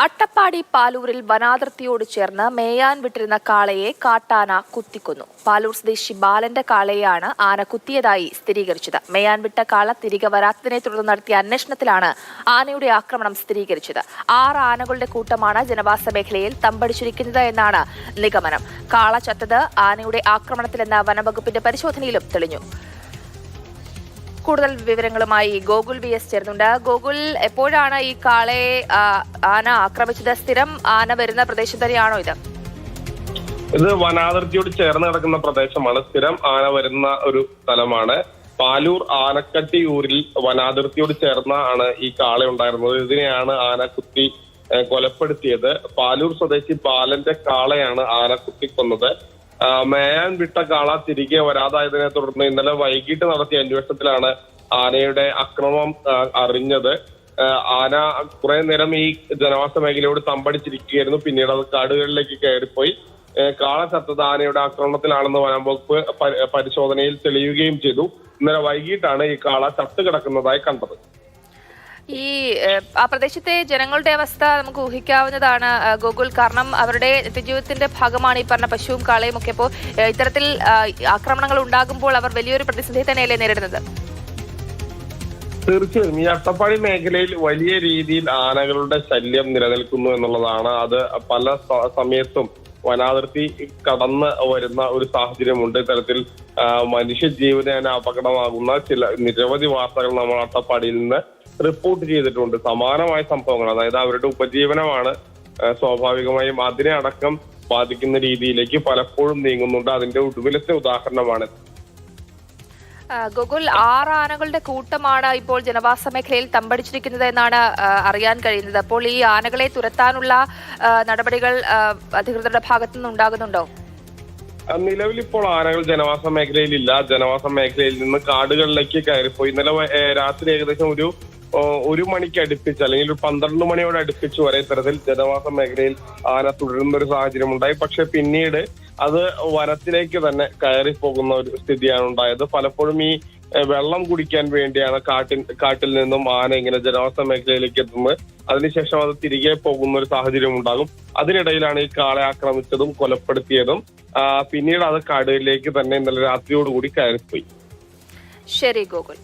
അട്ടപ്പാടി പാലൂരിൽ വനാതിർത്തിയോട് ചേർന്ന് മേയാൻ വിട്ടിരുന്ന കാളയെ കാട്ടാന കുത്തിക്കൊന്നു. പാലൂർ സ്വദേശി ബാലന്റെ കാളയെയാണ് ആന കുത്തിയതായി സ്ഥിരീകരിച്ചത്. മേയാൻ വിട്ട കാള തിരികെ വരാത്തതിനെ തുടർന്ന് നടത്തിയ അന്വേഷണത്തിലാണ് ആനയുടെ ആക്രമണം സ്ഥിരീകരിച്ചത്. 6 ആനകളുടെ കൂട്ടമാണ് ജനവാസ മേഖലയിൽ തമ്പടിച്ചിരിക്കുന്നത് എന്നാണ് നിഗമനം. കാള ചത്തത് ആനയുടെ ആക്രമണത്തിലെന്ന വനംവകുപ്പിന്റെ പരിശോധനയിലും തെളിഞ്ഞു. കൂടുതൽ വിവരങ്ങളുമായി ഗോകുൽ VS ചേർന്നുണ്ട്. ഗോകുൽ, എപ്പോഴാണ് ഈ കാളയെ ആന ആക്രമിച്ചത്? സ്ഥിരം ആന വരുന്ന പ്രദേശം തന്നെയാണോ ഇത്? ഇത് വനാതിർത്തിയോട് ചേർന്ന് കിടക്കുന്ന പ്രദേശമാണ്. സ്ഥിരം ആന വരുന്ന ഒരു സ്ഥലമാണ്. പാലൂർ ആനക്കട്ടിയൂരിൽ വനാതിർത്തിയോട് ചേർന്നാണ് ഈ കാള ഉണ്ടായിരുന്നത്. ഇതിനെയാണ് ആന കുത്തി കൊലപ്പെടുത്തിയത്. പാലൂർ സ്വദേശി ബാലന്റെ കാളയാണ് ആന കുത്തിക്കൊന്നത്. മേയാൻ വിട്ട കാള തിരികെ വരാതായതിനെ തുടർന്ന് ഇന്നലെ വൈകിട്ട് നടത്തിയ അന്വേഷണത്തിലാണ് ആനയുടെ ആക്രമണം അറിഞ്ഞത്. ആന കുറെ നേരം ഈ ജനവാസ മേഖലയോട് തമ്പടിച്ചിരിക്കുകയായിരുന്നു. പിന്നീട് അത് കാടുകളിലേക്ക് കയറിപ്പോയി. കാള ചത്തത് ആനയുടെ ആക്രമണത്തിലാണെന്ന് വനം വകുപ്പ് പരിശോധനയിൽ തെളിയുകയും ചെയ്തു. ഇന്നലെ വൈകിട്ടാണ് ഈ കാള ചത്തു കിടക്കുന്നതായി കണ്ടത്. ഈ ആ പ്രദേശത്തെ ജനങ്ങളുടെ അവസ്ഥ നമുക്ക് ഊഹിക്കാവുന്നതാണ് ഗോകുൽ. കാരണം അവരുടെ നിത്യജീവിതത്തിന്റെ ഭാഗമാണ് ഈ പറഞ്ഞ പശുവും കാളയും ഒക്കെ. ഇപ്പോൾ ഇത്തരത്തിൽ ആക്രമണങ്ങൾ ഉണ്ടാകുമ്പോൾ അവർ വലിയൊരു പ്രതിസന്ധി തന്നെയല്ലേ നേരിടുന്നത്? തീർച്ചയായും ഈ അട്ടപ്പാടി മേഖലയിൽ വലിയ രീതിയിൽ ആനകളുടെ ശല്യം നിലനിൽക്കുന്നു എന്നുള്ളതാണ്. അത് പല സമയത്തും വനാതിർത്തി കടന്ന് വരുന്ന ഒരു സാഹചര്യമുണ്ട്. ഇത്തരത്തിൽ മനുഷ്യജീവന് അപകടമാകുന്ന നിരവധി വാർത്തകൾ നമ്മൾ അട്ടപ്പാടിയിൽ നിന്ന് റിപ്പോർട്ട് ചെയ്തിട്ടുണ്ട്. സമാനമായ സംഭവങ്ങൾ, അതായത് അവരുടെ ഉപജീവനമാണ് സ്വാഭാവികമായും അതിനെ അടക്കം ബാധിക്കുന്ന രീതിയിലേക്ക് പലപ്പോഴും നീങ്ങുന്നുണ്ട്. അതിന്റെ ഒടുവിലത്തെ ഉദാഹരണമാണ്. ഗോകുൽ, 6 ആനകളുടെ കൂട്ടമാണ് ഇപ്പോൾ ജനവാസ മേഖലയിൽ തമ്പടിച്ചിരിക്കുന്നത് എന്നാണ് അറിയാൻ കഴിയുന്നത്. അപ്പോൾ ഈ ആനകളെ തുരത്താനുള്ള നടപടികൾ അധികൃതരുടെ ഭാഗത്തു നിന്ന് ഉണ്ടാകുന്നുണ്ടോ? നിലവിൽ ഇപ്പോൾ ആനകൾ ജനവാസ മേഖലയിലില്ല. ജനവാസ മേഖലയിൽ നിന്ന് കാടുകളിലേക്ക് കയറിപ്പോയി. ഇന്നലെ രാത്രി ഏകദേശം ഒരു മണിക്ക് അടുപ്പിച്ച്, അല്ലെങ്കിൽ ഒരു 12 മണിയോട് അടുപ്പിച്ച് വരെ ഇത്തരത്തിൽ ജനവാസ മേഖലയിൽ ആന തുടരുന്ന ഒരു സാഹചര്യം ഉണ്ടായി. പക്ഷെ പിന്നീട് അത് വനത്തിലേക്ക് തന്നെ കയറിപ്പോകുന്ന ഒരു സ്ഥിതിയാണ് ഉണ്ടായത്. പലപ്പോഴും ഈ വെള്ളം കുടിക്കാൻ വേണ്ടിയാണ് കാട്ടിൽ നിന്നും ആന ഇങ്ങനെ ജനവാസ മേഖലയിലേക്ക് എത്തുന്നത്. അതിനുശേഷം അത് തിരികെ പോകുന്ന ഒരു സാഹചര്യം ഉണ്ടാകും. അതിനിടയിലാണ് ഈ കാളെ ആക്രമിച്ചതും കൊലപ്പെടുത്തിയതും. പിന്നീട് അത് കാടുകളിലേക്ക് തന്നെ ഇന്നലെ രാത്രിയോടുകൂടി കയറിപ്പോയി. ശരി ഗോകുൽ.